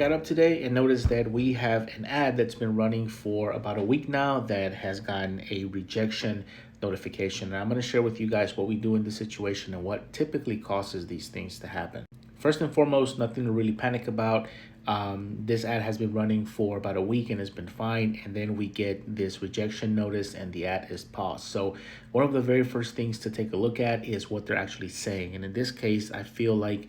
Got up today and noticed that we have an ad that's been running for about a week now that has gotten a rejection notification. And I'm going to share with you guys what we do in this situation and what typically causes these things to happen. First and foremost, nothing to really panic about. This ad has been running for about a week and has been fine. And then we get this rejection notice and the ad is paused. So one of the very first things to take a look at is what they're actually saying. And in this case, I feel like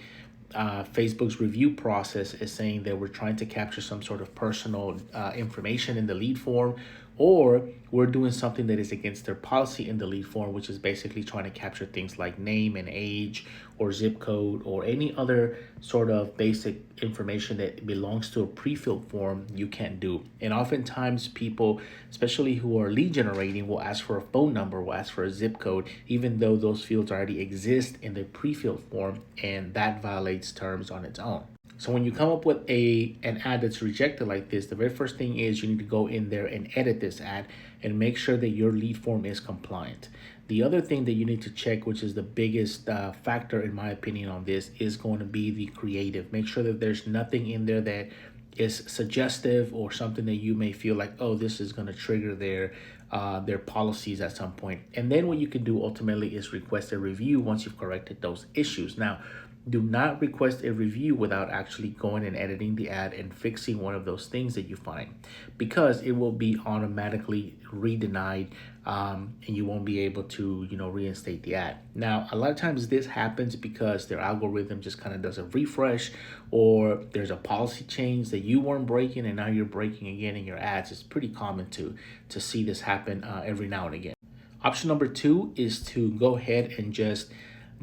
Facebook's review process is saying that we're trying to capture some sort of personal information in the lead form, or we're doing something that is against their policy in the lead form, which is basically trying to capture things like name and age or zip code or any other sort of basic information that belongs to a pre-filled form you can't do. And oftentimes people, especially who are lead generating, will ask for a phone number, will ask for a zip code, even though those fields already exist in the pre-filled form, and that violates terms on its own. So when you come up with an ad that's rejected like this, the very first thing is you need to go in there and edit this ad and make sure that your lead form is compliant. The other thing that you need to check, which is the biggest factor in my opinion on this, is going to be the creative. Make sure that there's nothing in there that is suggestive or something that you may feel like, oh, this is going to trigger their policies at some point. And then what you can do ultimately is request a review once you've corrected those issues. Now, do not request a review without actually going and editing the ad and fixing one of those things that you find, because it will be automatically re-denied, and you won't be able to reinstate the ad. Now, a lot of times this happens because their algorithm just kind of does a refresh, or there's a policy change that you weren't breaking and now you're breaking again in your ads. It's pretty common to see this happen every now and again. Option number two is to go ahead and just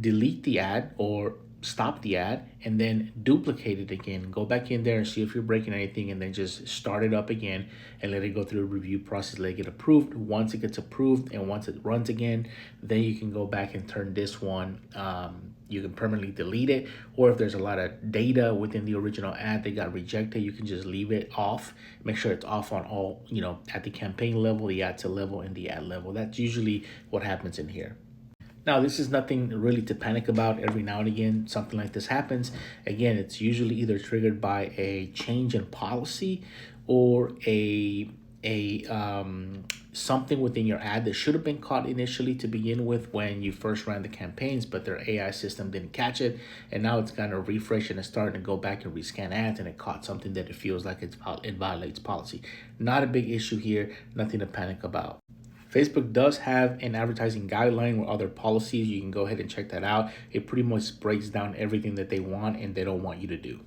delete the ad or stop the ad and then duplicate it again. Go back in there and see if you're breaking anything, and then just start it up again and let it go through the review process, let it get approved. Once it gets approved and once it runs again, then you can go back and turn this one, you can permanently delete it, or if there's a lot of data within the original ad that got rejected, you can just leave it off. Make sure it's off on all, at the campaign level, the ad to level, and the ad level. That's usually what happens in here. Now, this is nothing really to panic about. Every now and again, something like this happens. Again, it's usually either triggered by a change in policy or a something within your ad that should have been caught initially to begin with when you first ran the campaigns, but their AI system didn't catch it, and now it's kind of refresh and it's starting to go back and rescan ads, and it caught something that it feels like it violates policy. Not a big issue here. Nothing to panic about. Facebook does have an advertising guideline with other policies. You can go ahead and check that out. It pretty much breaks down everything that they want and they don't want you to do.